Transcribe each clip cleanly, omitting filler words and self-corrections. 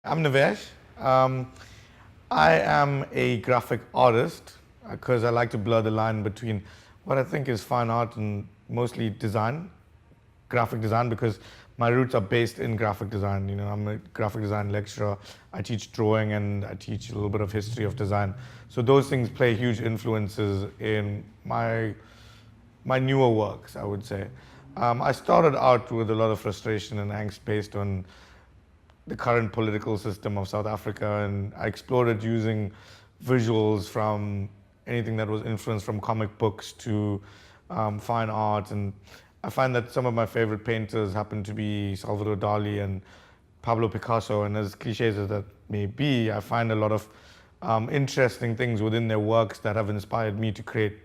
I'm Nivesh. I am a graphic artist because I like to blur the line between what I think is fine art and mostly design, graphic design, because my roots are based in graphic design. I'm a graphic design lecturer. I teach drawing and I teach a little bit of history of design. So those things play huge influences in my newer works, I would say. I started out with a lot of frustration and angst based on the current political system of South Africa, and I explored it using visuals from anything that was influenced from comic books to fine art. And I find that some of my favorite painters happen to be Salvador Dali and Pablo Picasso, and as cliches as that may be, I find a lot of interesting things within their works that have inspired me to create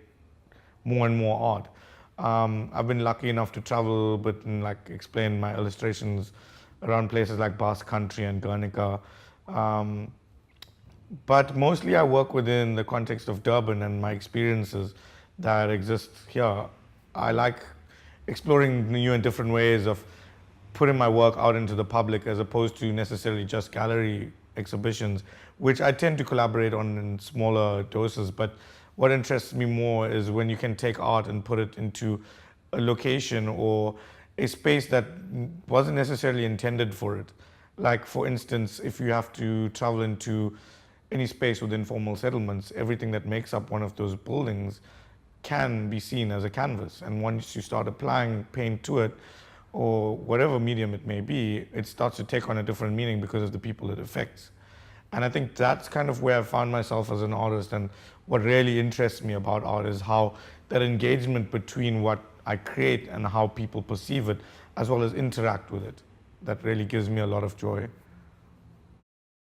more and more art. I've been lucky enough to travel a bit and explain my illustrations around places like Basque Country and Guernica. But mostly I work within the context of Durban and my experiences that exist here. I like exploring new and different ways of putting my work out into the public as opposed to necessarily just gallery exhibitions, which I tend to collaborate on in smaller doses. But what interests me more is when you can take art and put it into a location or a space that wasn't necessarily intended for it. Like, for instance, if you have to travel into any space with informal settlements, everything that makes up one of those buildings can be seen as a canvas. And once you start applying paint to it, or whatever medium it may be, it starts to take on a different meaning because of the people it affects. And I think that's kind of where I found myself as an artist. And what really interests me about art is how that engagement between what I create and how people perceive it, as well as interact with it, that really gives me a lot of joy.